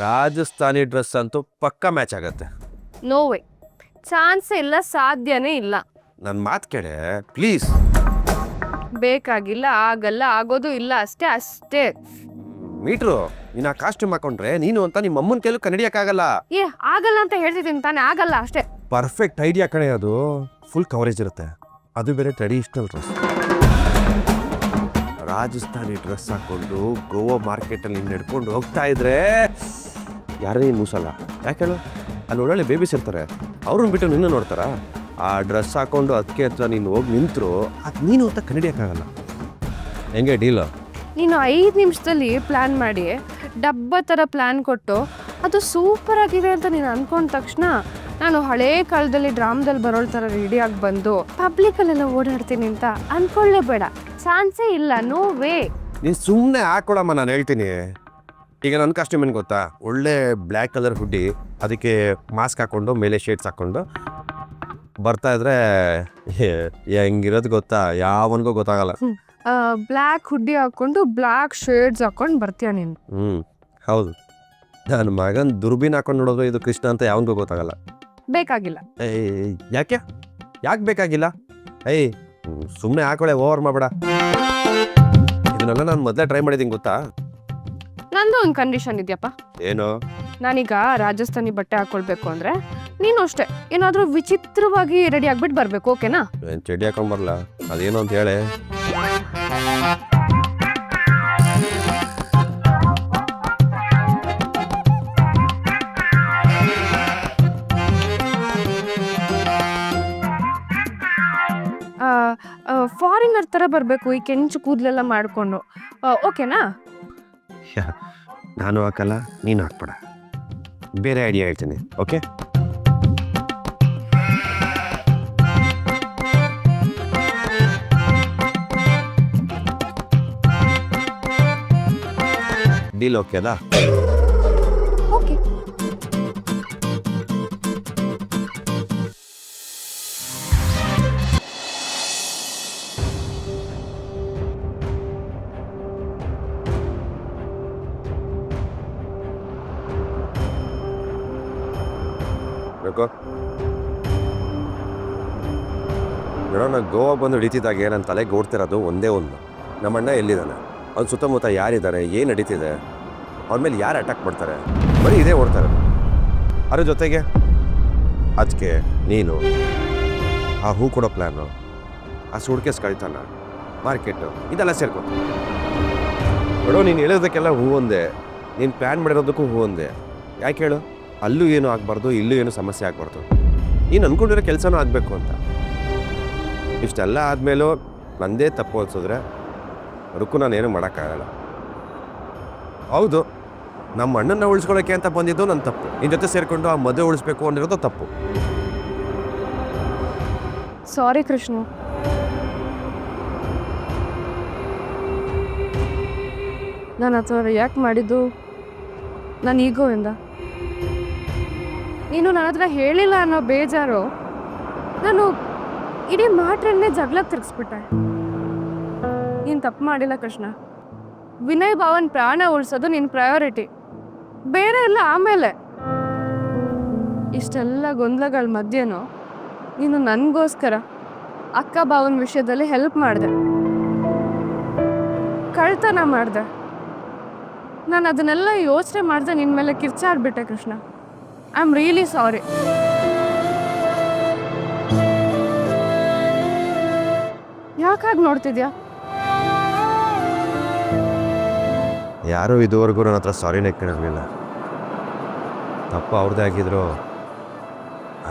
Rajasthani dress ಅಂತೂ ಪಕ್ಕ match ಆಗತ್ತೆ. ನೋ ವೇ, ಚಾನ್ಸೇ ಇಲ್ಲ, ಸಾಧ್ಯನೇ ಇಲ್ಲ. ನನ್ನ ಮಾತು ಕೇಳೆ ಪ್ಲೀಸ್. ಬೇಕಾಗಿಲ್ಲ, ಆಗಲ್ಲ, ಆಗೋದು ಇಲ್ಲ, ಅಷ್ಟೇ ಅಷ್ಟೇ. ಮೀಟ್ರು, ನೀನು ಆ ಕಾಸ್ಟ್ಯೂಮ್ ಹಾಕೊಂಡ್ರೆ ನೀನು ಅಂತ ನಿಮ್ಮ ಅಮ್ಮನ ಕೈಲೂ ಕನ್ನಡಿಯಕ್ಕಾಗಲ್ಲ. ಆಗಲ್ಲ ಅಂತ ಹೇಳ್ತಿದ್ದೀನಿ ತಾನೇ, ಆಗಲ್ಲ ಅಷ್ಟೇ. ಪರ್ಫೆಕ್ಟ್ ಐಡಿಯಾ ಕಣೆ ಅದು. ಫುಲ್ ಕವರೇಜ್ ಇರುತ್ತೆ, ಅದು ಬೇರೆ ಟ್ರೆಡಿಷನಲ್ ಡ್ರೆಸ್. ರಾಜಸ್ಥಾನಿ ಡ್ರೆಸ್ ಹಾಕೊಂಡು ಗೋವಾ ಮಾರ್ಕೆಟಲ್ಲಿ ನಡ್ಕೊಂಡು ಹೋಗ್ತಾ ಇದ್ರೆ ಯಾರೇ ನೀನು ಮೂಸಲ್ಲ. ಯಾಕೆ ಹೇಳು, ಅಲ್ಲಿ ಒಳ್ಳೊಳ್ಳೆ ಬೇಬೀಸ್ ಇರ್ತಾರೆ, ಅವ್ರನ್ನ ಬಿಟ್ಟು ನಿನ್ನ ನೋಡ್ತಾರ. ಆ ಡ್ರೆಸ್ ಹಾಕೊಂಡು ಅದಕ್ಕೆ ಹತ್ರ ನೀನು ಹೋಗಿ ನಿಂತರು ಅದು ನೀನು ಅಂತ ಕನ್ನಡಿಯಕ್ಕಾಗಲ್ಲ. ಹೆಂಗೆ ಡೀಲು? ನೀನು 5 ನಿಮಿಷದಲ್ಲಿ ಪ್ಲ್ಯಾನ್ ಮಾಡಿ ಡಬ್ಬ ಥರ ಪ್ಲ್ಯಾನ್ ಕೊಟ್ಟು ಅದು ಸೂಪರ್ ಆಗಿದೆ ಅಂತ ನೀನು ಅಂದ್ಕೊಂಡ ತಕ್ಷಣ ನಾನು ಹಳೇ ಕಾಲದಲ್ಲಿ ಡ್ರಾಮದಲ್ಲಿ ಬರೋಳ ಥರ ರೆಡಿಯಾಗಿ ಬಂದು ಪಬ್ಲಿಕಲ್ಲೆಲ್ಲ ಓಡಾಡ್ತೀನಿ ಅಂತ ಅಂದ್ಕೊಳ್ಳೇಬೇಡ. ಚಾನ್ಸೇ ಇಲ್ಲ, ನೋ ವೇ. ನೀನು ಸುಮ್ಮನೆ ಹಾಕೊಳಮ್ಮ, ನಾನು ಹೇಳ್ತೀನಿ. ಈಗ ನನ್ನ ಕಾಸ್ಟ್ಯೂಮ್ ಏನು ಗೊತ್ತಾ, ಒಳ್ಳೆ ಬ್ಲ್ಯಾಕ್ ಕಲರ್ ಹುಡ್ಡಿ, ಅದಕ್ಕೆ ಮಾಸ್ಕ್ ಹಾಕ್ಕೊಂಡು ಮೇಲೆ ಶೇಡ್ಸ್ ಹಾಕ್ಕೊಂಡು ಬರ್ತಾ ಇದ್ರೆ ಹೆಂಗಿರೋದು ಗೊತ್ತಾ, ಯಾವನಿಗೂ ಗೊತ್ತಾಗಲ್ಲ. ಬ್ಲ್ಯಾಕ್ ಹುಡ್ಡಿ ಹಾಕ್ಕೊಂಡು ಬ್ಲ್ಯಾಕ್ ಶೇಡ್ಸ್ ಹಾಕ್ಕೊಂಡು ಬರ್ತೀಯ ನೀನು. ಹೌದು, ನನ್ನ ಮಗನ ದುರ್ಬೀನ್ ಹಾಕೊಂಡು ನೋಡೋದು ಇದು ಕೃಷ್ಣ ಅಂತ ಯಾವನಿಗೂ ಗೊತ್ತಾಗಲ್ಲ. ಬೇಕಾಗಿಲ್ಲ. ಯಾಕೆ ಬೇಕಾಗಿಲ್ಲ? ಸುಮ್ಮನೆ ಹಾಕೊಳ್ಳೆ, ಓವರ್ ಮಾಡಬೇಡ. ಇದನ್ನೆಲ್ಲ ನಾನು ಮೊದಲೇ ಟ್ರೈ ಮಾಡಿದ್ದೀನಿ ಗೊತ್ತಾ. ನಂದು ಒಂದು ಕಂಡೀಷನ್ ಇದೆಯಪ್ಪ. ಏನು? ನಾನೀಗ ರಾಜಸ್ಥಾನಿ ಬಟ್ಟೆ ಹಾಕೊಳ್ಬೇಕು ಅಂದರೆ ನೀನು ಅಷ್ಟೇ ಏನಾದರೂ ವಿಚಿತ್ರವಾಗಿ ರೆಡಿ ಆಗ್ಬಿಟ್ಟು ಬರಬೇಕು, ಓಕೆನಾ? ಚಡ್ಡಿ ಹಾಕೊಂಡು ಬರಲ್ಲ, ಅದೇನು ಅಂತ ಹೇಳಿ. ಫಾರಿನರ್ ಥರ ಬರಬೇಕು, ಈ ಕೆಂಚು ಕೂದಲೆಲ್ಲ ಮಾಡಿಕೊಂಡು, ಓಕೆನಾ? ನಾನು ಹಾಕಲ್ಲ, ನೀನು ಹಾಕ್ಬೇಡ. ಬೇರೆ ಐಡಿಯಾ ಹೇಳ್ತೀನಿ, ಓಕೆ? ಡೀಲ್ ಓಕೆ ಅದಾ? ಓಕೆ. ನಾನು ಗೋವಾ ಬಂದು ಹಿಡಿತಿದ್ದಾಗೆ ನನ್ನ ತಲೆಗೆ ಓಡ್ತಿರೋದು ಒಂದೇ ಒಂದು, ನಮ್ಮಣ್ಣ ಎಲ್ಲಿದ್ದಾನೆ, ಅವ್ನ ಸುತ್ತಮುತ್ತ ಯಾರಿದ್ದಾರೆ, ಏನು ನಡೀತಿದೆ, ಅವ್ರ ಮೇಲೆ ಯಾರು ಅಟ್ಯಾಕ್ ಮಾಡ್ತಾರೆ, ಬರೀ ಇದೇ ಓಡ್ತಾರೆ. ಅದ್ರ ಜೊತೆಗೆ ಅದಕ್ಕೆ ನೀನು ಆ ಹೂ ಕೊಡೋ ಪ್ಲ್ಯಾನು, ಆ ಸೂಟ್ಕೇಸ್ ಕಳಿತಾನ, ಮಾರ್ಕೆಟು, ಇದೆಲ್ಲ ಸೇರ್ಕೊ. ನೋಡು, ನೀನು ಹೇಳೋದಕ್ಕೆಲ್ಲ ಹೂ ಒಂದೇ, ನೀನು ಪ್ಲ್ಯಾನ್ ಮಾಡಿರೋದಕ್ಕೂ ಹೂ ಒಂದೇ. ಯಾಕೆ ಹೇಳು? ಅಲ್ಲೂ ಏನು ಆಗಬಾರ್ದು, ಇಲ್ಲೂ ಏನು ಸಮಸ್ಯೆ ಆಗಬಾರ್ದು, ನೀನು ಅಂದ್ಕೊಂಡಿರೋ ಕೆಲಸನೂ ಆಗಬೇಕು ಅಂತ. ಇಷ್ಟೆಲ್ಲ ಆದಮೇಲೂ ನಂದೇ ತಪ್ಪು ಅನ್ಸಿದ್ರೆ ಅದಕ್ಕೂ ನಾನೇನು ಮಾಡೋಕ್ಕಾಗಲ್ಲ. ಹೌದು, ನಮ್ಮ ಅಣ್ಣನ ಉಳಿಸ್ಕೊಳ್ಳೋಕ್ಕೆ ಅಂತ ಬಂದಿದ್ದು ನನ್ನ ತಪ್ಪು. ನಿನ್ನ ಜೊತೆ ಸೇರಿಕೊಂಡು ಆ ಮದುವೆ ಉಳಿಸ್ಬೇಕು ಅಂದಿರೋದು ತಪ್ಪು. ಸಾರಿ ಕೃಷ್ಣ. ನಾನು ಆ ಥರ ರಿಯಾಕ್ಟ್ ಮಾಡಿದ್ದು ನಾನು ಈಗೋಯಿಂದ. ನೀನು ನನ್ನ ಹತ್ರ ಹೇಳಿಲ್ಲ ಅನ್ನೋ ಬೇಜಾರು ನಾನು ಇಡೀ ಮ್ಯಾಟ್ರನ್ನೇ ಜಗಳಕ್ಕೆ ತಿರ್ಗಿಸ್ಬಿಟ್ಟೆ. ನೀನು ತಪ್ಪು ಮಾಡಿಲ್ಲ ಕೃಷ್ಣ. ವಿನಯ್ ಭಾವನ್ ಪ್ರಾಣ ಉಳಿಸೋದು ನಿನ್ನ ಪ್ರಯಾರಿಟಿ, ಬೇರೆ ಎಲ್ಲ ಆಮೇಲೆ. ಇಷ್ಟೆಲ್ಲ ಗೊಂದಲಗಳ ಮಧ್ಯೆನೂ ನೀನು ನನಗೋಸ್ಕರ ಅಕ್ಕ ಭಾವನ ವಿಷಯದಲ್ಲಿ ಹೆಲ್ಪ್ ಮಾಡಿದೆ, ಕಳ್ತನ ಮಾಡಿದೆ. ನಾನು ಅದನ್ನೆಲ್ಲ ಯೋಚನೆ ಮಾಡಿದೆ ನಿನ್ನ ಮೇಲೆ ಕಿರ್ಚಾಡ್ಬಿಟ್ಟೆ Krishna. I am really sorry. ಯಾಕಾಗಿ ನೋಡ್ತಿದ್ಯಾ? ಯಾರೂ ಇದುವರೆಗೂ ನನ್ನ ಹತ್ರ ಸಾರಿನೇ ಕೇಳಿರಲಿಲ್ಲ. ತಪ್ಪು ಅವ್ರದ್ದೇ ಆಗಿದ್ರು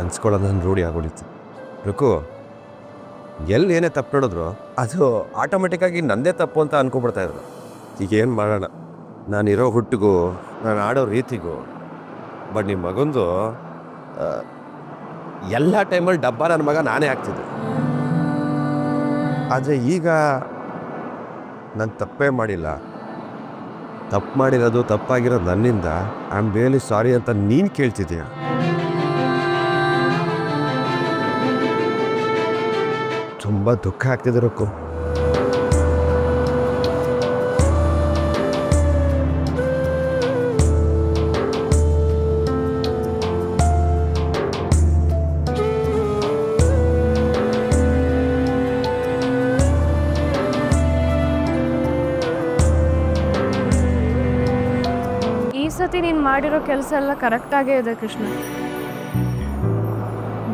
ಅನ್ಸ್ಕೊಳ್ಳೋದು ನನ್ನ ರೂಢಿ ಆಗೋಡಿತ್ತು. ರುಕು, ಎಲ್ಲಿ ಏನೇ ತಪ್ಪು ನೋಡಿದ್ರು ಅದು ಆಟೋಮೆಟಿಕ್ಕಾಗಿ ನನ್ನದೇ ತಪ್ಪು ಅಂತ ಅನ್ಕೊಬಿಡ್ತಾಯಿದ್ರು. ಈಗೇನು ಮಾಡೋಣ, ನಾನಿರೋ ಹುಟ್ಟಿಗೂ ನಾನು ಆಡೋ ರೀತಿಗೂ. ಬಟ್ ನಿಮ್ಮ ಮಗಂದು ಎಲ್ಲ ಟೈಮಲ್ಲಿ ಡಬ್ಬ ನನ್ನ ಮಗ ನಾನೇ ಆಗ್ತಿದ್ದೆ. ಆದರೆ ಈಗ ನಾನು ತಪ್ಪೇ ಮಾಡಿಲ್ಲ, ತಪ್ಪು ಮಾಡಿರೋದು ತಪ್ಪಾಗಿರೋದು ನನ್ನಿಂದ. ಐ ಆಮ್ ರಿಯಲಿ ಸಾರಿ ಅಂತ ನೀನು ಕೇಳ್ತಿದ್ದೀಯ. ತುಂಬ ದುಃಖ ಆಗ್ತಿದೆ ರುಕ್ಕು. ಸತಿ ನೀನು ಮಾಡಿರೋ ಕೆಲಸ ಎಲ್ಲ ಕರೆಕ್ಟಾಗೇ ಇದೆ ಕೃಷ್ಣ.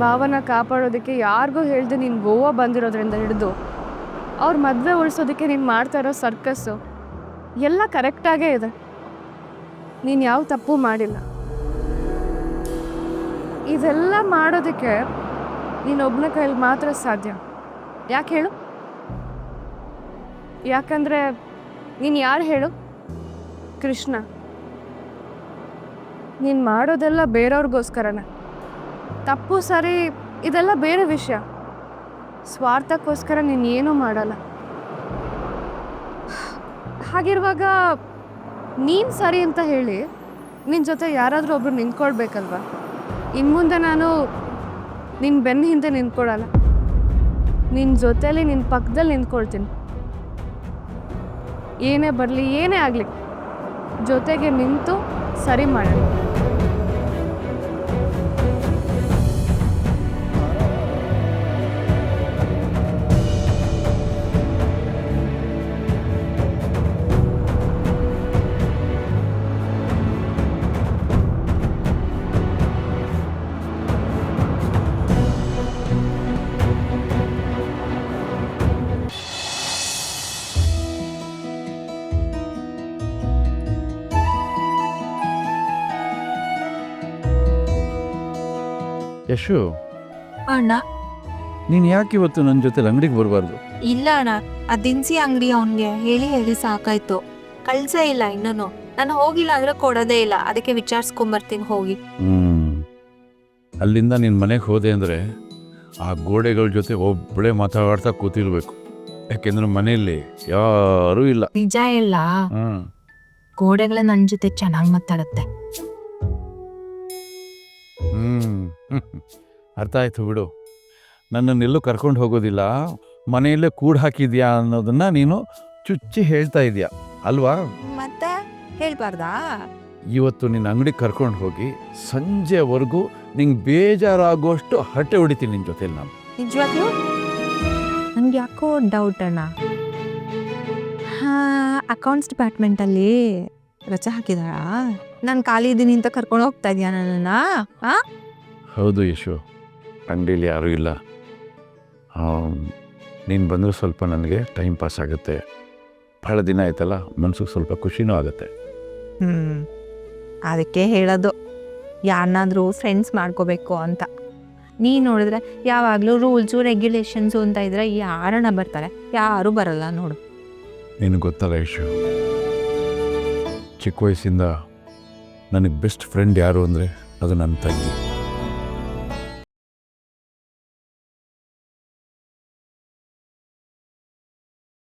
ಭಾವನ ಕಾಪಾಡೋದಕ್ಕೆ ಯಾರಿಗೂ ಹೇಳ್ದೆ ನೀನು ಗೋವಾ ಬಂದಿರೋದ್ರಿಂದ ಹಿಡಿದು ಅವ್ರ ಮದುವೆ ಉಳಿಸೋದಕ್ಕೆ ನೀನು ಮಾಡ್ತಾ ಇರೋ ಸರ್ಕಸ್ಸು ಎಲ್ಲ ಕರೆಕ್ಟಾಗೇ ಇದೆ. ನೀನು ಯಾವ ತಪ್ಪು ಮಾಡಿಲ್ಲ. ಇದೆಲ್ಲ ಮಾಡೋದಕ್ಕೆ ನೀನೊಬ್ಬನ ಕೈಲಿ ಮಾತ್ರ ಸಾಧ್ಯ. ಯಾಕೆ ಹೇಳು? ಯಾಕಂದರೆ ನೀನು ಯಾರು ಹೇಳು? ಕೃಷ್ಣ. ನೀನು ಮಾಡೋದೆಲ್ಲ ಬೇರೆಯವ್ರಿಗೋಸ್ಕರನೇ. ತಪ್ಪು ಸರಿ ಇದೆಲ್ಲ ಬೇರೆ ವಿಷಯ. ಸ್ವಾರ್ಥಕ್ಕೋಸ್ಕರ ನೀನು ಏನೂ ಮಾಡಲ್ಲ. ಹಾಗಿರುವಾಗ ನೀನು ಸರಿ ಅಂತ ಹೇಳಿ ನಿನ್ನ ಜೊತೆ ಯಾರಾದರೂ ಒಬ್ರು ನಿಂತ್ಕೊಳ್ಬೇಕಲ್ವ? ಇನ್ನು ಮುಂದೆ ನಾನು ನಿನ್ನ ಬೆನ್ನ ಹಿಂದೆ ನಿಂತ್ಕೊಳ್ಳಲ್ಲ. ನಿನ್ನ ಜೊತೆಲಿ ನಿನ್ನ ಪಕ್ಕದಲ್ಲಿ ನಿಂತ್ಕೊಳ್ತೀನಿ. ಏನೇ ಬರಲಿ ಏನೇ ಆಗಲಿ ಜೊತೆಗೆ ನಿಂತು ಸರಿ ಮಾಡೋಣ. ಯಶು, ಅಣ್ಣ ನೀನು ಯಾಕೆ ಇವತ್ತು ನನ್ನ ಜೊತೆ ಅಂಗಡಿಗೆ ಬರಬಾರ್ದು? ಇಲ್ಲ ಅಣ್ಣ, ಆ ದಿನಸಿ ಅಂಗಡಿ ಅವನಿಗೆ ಹೇಳಿ ಹೇಳಿ ಸಾಕಾಯ್ತು. ಕಳ್ಸೇ ಇಲ್ಲ ಇನ್ನೂ. ನಾನು ಹೋಗಿಲ್ಲ ಅಂದ್ರೆ ಕೊಡೋದೇ ಇಲ್ಲ. ಅದಕ್ಕೆ ವಿಚಾರಿಸ್ಕೊಂಬರ್ತೀನಿ ಹೋಗಿ. ಅಲ್ಲಿಂದ ನಿನ್ನ ಮನೆಗೆ ಹೋದೆ ಅಂದರೆ ಆ ಗೋಡೆಗಳ ಜೊತೆ ಒಬ್ಬಳೇ ಮಾತಾಡ್ತಾ ಕೂತಿರ್ಬೇಕು. ಯಾಕೆಂದ್ರೆ ಮನೆಯಲ್ಲಿ ಯಾರೂ ಇಲ್ಲ. ನಿಜ ಇಲ್ಲ, ಗೋಡೆಗಳ ನನ್ನ ಜೊತೆ ಚೆನ್ನಾಗಿ ಮಾತಾಡುತ್ತೆ. ಅರ್ಥ ಆಯ್ತು ಬಿಡು. ನನ್ನನ್ನೆಲ್ಲೂ ಕರ್ಕೊಂಡು ಹೋಗೋದಿಲ್ಲ, ಮನೆಯಲ್ಲೇ ಕೂಡ್ ಹಾಕಿದ್ಯಾ ಅನ್ನೋದನ್ನ ನೀನು ಚುಚ್ಚಿ ಹೇಳ್ತಾ ಇದೀಯಾ ಅಲ್ವಾ? ಮತ್ತೆ ಹೇಳ್ಬಾರ್ದಾ? ಇವತ್ತು ನಿನ್ನ ಅಂಗಡಿಗೆ ಕರ್ಕೊಂಡು ಹೋಗಿ ಸಂಜೆವರೆಗೂ ನಿಂಗೆ ಬೇಜಾರಾಗೋಷ್ಟು ಹರಟೆ ಹೊಡಿತೀನಿ ನಿನ್ನ ಜೊತೆಲಿ ನಾನು. ನಿಜವಾಗ್ಲೂ ನನ್ಗೆ ಯಾಕೋ ಡೌಟ್ ಅಣ್ಣ. ಅಕೌಂಟ್ಸ್ ಡಿಪಾರ್ಟ್ಮೆಂಟಲ್ಲಿ ರಜೆ ಹಾಕಿದಾರಾ? ನಾನು ಖಾಲಿ ಇದ್ದೀನಿ ಅಂತ ಕರ್ಕೊಂಡು ಹೋಗ್ತಾ ಇದೆಯಾ ನನ್ನನ್ನು? ಹೌದು ಯಶು, ಅಂಗಡಿಯಲ್ಲಿ ಯಾರೂ ಇಲ್ಲ. ನೀನು ಬಂದರೆ ಸ್ವಲ್ಪ ನನಗೆ ಟೈಮ್ ಪಾಸ್ ಆಗುತ್ತೆ. ಭಾಳ ದಿನ ಆಯ್ತಲ್ಲ, ಮನ್ಸಿಗೆ ಸ್ವಲ್ಪ ಖುಷಿನೂ ಆಗುತ್ತೆ. ಅದಕ್ಕೆ ಹೇಳೋದು ಯಾರನ್ನಾದರೂ ಫ್ರೆಂಡ್ಸ್ ಮಾಡ್ಕೋಬೇಕು ಅಂತ. ನೀನು ನೋಡಿದ್ರೆ ಯಾವಾಗಲೂ ರೂಲ್ಸು ರೆಗ್ಯುಲೇಷನ್ಸು ಅಂತ ಇದ್ರೆ ಯಾರನ್ನ ಬರ್ತಾರೆ? ಯಾರೂ ಬರಲ್ಲ ನೋಡು. ನಿನಗೆ ಗೊತ್ತಲ್ಲ ಯಶು, ಚಿಕ್ಕ ವಯಸ್ಸಿಂದ ನನಗೆ ಬೆಸ್ಟ್ ಫ್ರೆಂಡ್ ಯಾರು ಅಂದರೆ ಅದು ನನ್ನ ತಂಗಿ.